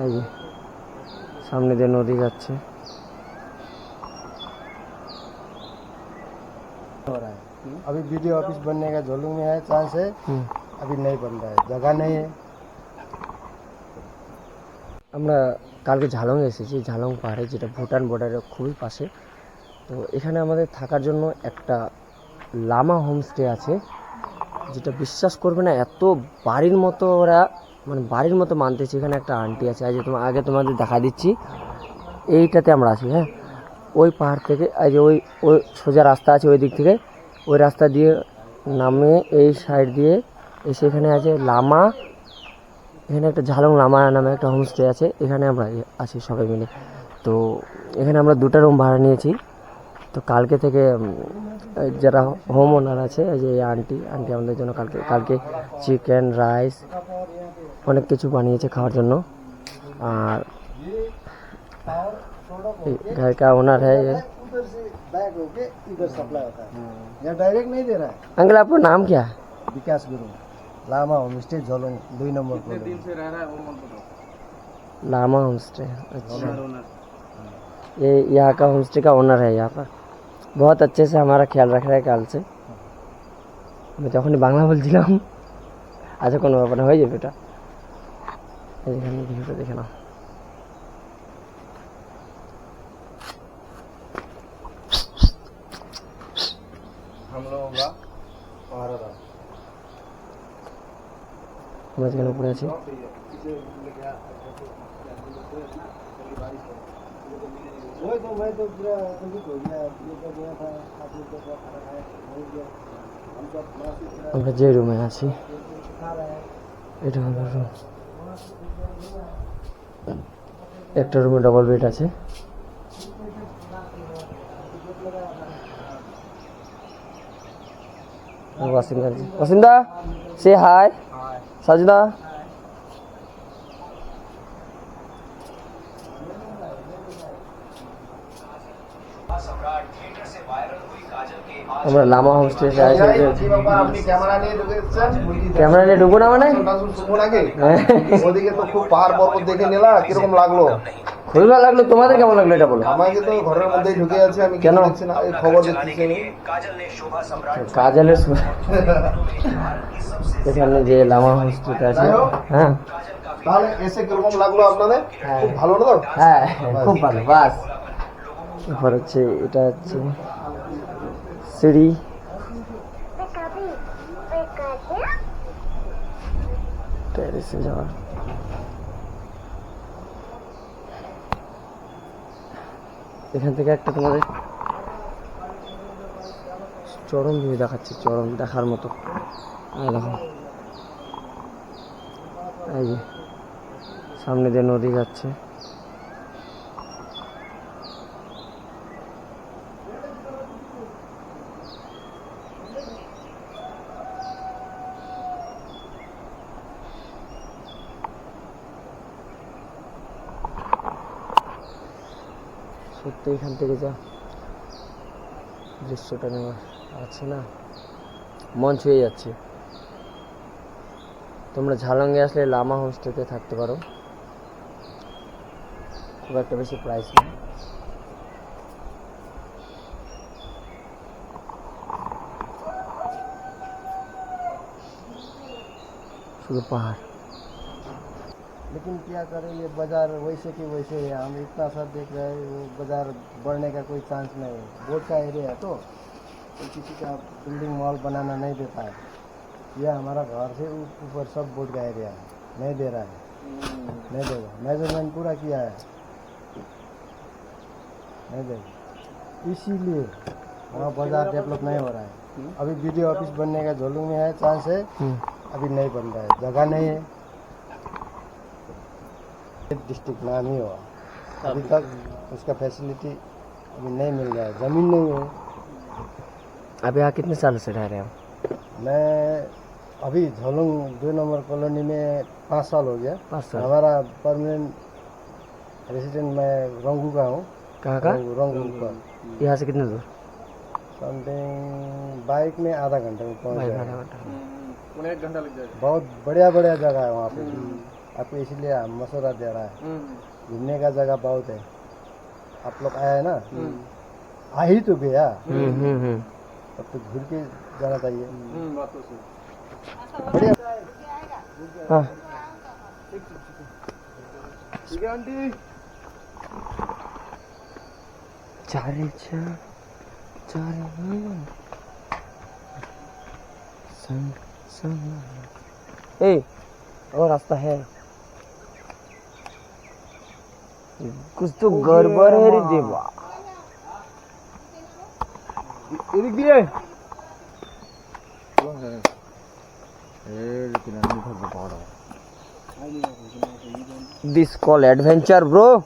এই যে সামনে দিয়ে নদী যাচ্ছে। हो रहा है अभी वीडियो ऑफिस बनने का झोलुंग में है चांस है, अभी नहीं बन रहा है, जगह नहीं है। আমরা কালকে ঝালং এসেছি, ঝালং পাহাড়ে, যেটা ভুটান বর্ডারের খুবই পাশে। তো এখানে আমাদের থাকার জন্য একটা লামা হোমস্টে আছে, যেটা বিশ্বাস করবে না, এত বাড়ির মতো ওরা, মানে বাড়ির মতো মানতেছে। এখানে একটা আন্টি আছে, আগে তোমাদের দেখা দিচ্ছি। এইটাতে আমরা আছি, হ্যাঁ। ওই পাহাড় থেকে এই যে ওই ওই সোজা রাস্তা আছে, ওই দিক থেকে ওই রাস্তা দিয়ে নামে এই সাইড দিয়ে এসে এখানে আছে লামা। এখানে একটা ঝালং লামা নামে একটা হোমস্টে আছে, এখানে আমরা আছি সবাই মিলে। তো এখানে আমরা 2টা রুম ভাড়া নিয়েছি। তো কালকে থেকে যারা হোম ওনার আছে, এই যে আন্টি আমাদের জন্য কালকে চিকেন, রাইস, অনেক কিছু বানিয়েছে খাওয়ার জন্য। আর घर का ओनर है ये। उधर से बैग होके इधर सप्लाई होता है, यहाँ डायरेक्ट नहीं दे रहा है। अंकल आपका नाम क्या है? विकास गुरु, लामा होम स्टे झोलुंग 2 नंबर पर। दिन से रह रहा है वो मत बताओ। लामा होम स्टे, अच्छा। ये यहाँ का होम स्टे का ओनर है। यहाँ पर बहुत अच्छे से हमारा ख्याल रख रहा है काल से। मैं তখনই বাংলা বলছিলাম। আচ্ছা, কোনো ব্যাপার না, হয়ে যাবে এটা। এখানে ভিডিওটা দেখে নাও। हम लोगों का पहाड़ा था, আমরা যেখানে পড়ে আছি, वही तो मैं तो पूरा कंप्लीट हो गया। ये तो गया था आप लोग को खाना खाया हो गया, हम सब मासी पूरा আমরা যে রুমে আছি खा रहे हैं। এটা হলো রুম। একটা রুমে ডবল বেড আছে। वसिंदा से हाय। सजदा আমরা লামা হোমস্টে এসে আছি। আপনি ক্যামেরা নিয়ে ঢুকেছেন, ক্যামেরা নিয়ে ঢুকবো না মানে ওদিকে তো খুব পাহাড় পর্বত দেখে নিলা, কিরকম লাগলো? খুবই ভালো লাগলো। তোমাদের কেমন লাগলো এটা বলো? আমাকে তো ঘরের মধ্যেই ঢুকে আছে, আমি কেন দেখছি না, এই খবর দেখতেছি আমি। কাজলের এখানে যে লামা হোমস্টেটা আছে, হ্যাঁ। তাহলে এসে কিরকম লাগলো আপনাদের? খুব ভালো না তো? হ্যাঁ, খুব ভালো। বাস এরপর হচ্ছে এটা হচ্ছে সিঁড়ি। টেরেসে যাওয়ার এখান থেকে একটা তোমাদের চরম ভিউ দেখাচ্ছি, চরম দেখার মতো। দেখো, এই যে সামনে দিয়ে নদী যাচ্ছে। সত্যি এখান থেকে যা দৃশ্যটা নেওয়া আছে না, মন ছুঁয়ে যাচ্ছে। তোমরা ঝালংয়ে আসলে লামা হোমস্টেতে থাকতে পারো, খুব একটা বেশি প্রাইস নেই। শুধু পাহাড়। लेकिन क्या करें, ये बाजार वैसे की वैसे है। हम इतना सब देख रहे हैं, वो बाजार बढ़ने का कोई चांस नहीं है। बोर्ड का एरिया है तो किसी का बिल्डिंग मॉल बनाना नहीं देता है। यह हमारा घर से ऊपर सब बोर्ड का एरिया है, नहीं दे रहा है, नहीं देगा। मेजरमेंट पूरा किया है, नहीं देगा। इसीलिए वहाँ बाजार डेवलप नहीं हो रहा है। अभी वीडियो ऑफिस बनने का झोलुंग में है चांस है, अभी नहीं बन रहा है, जगह नहीं है। डिस्ट्रिक्ट नाम ही हुआ, अभी तक उसका फैसिलिटी अभी नहीं मिल रहा है, ज़मीन नहीं है। आप यहाँ कितने साल से रह रहे हो? मैं अभी झोलुंग 2 नंबर कॉलोनी में 5 साल हो गया। 5 साल। हमारा परमानेंट रेसिडेंट मैं रंगू का हूँ। कहाँ का? रंगू का। यहाँ से कितने दूर? समथिंग बाइक में आधा घंटे में पहुँच जाएगा। 1 घंटा लग जाएगा। बहुत बढ़िया बढ़िया जगह है वहाँ पे। आपको इसलिए हम मशवरा दे रहा है, घूमने का जगह बहुत है। आप लोग आया है ना, आ ही तो गया, अब तो घूर के जाना चाहिए। बढ़िया। हाँ ठीक है आंटी। चारे चारे ए और रास्ता है, कुछ तो गड़बड़ है रे देवा। এদিক দিয়ে This call adventure, bro.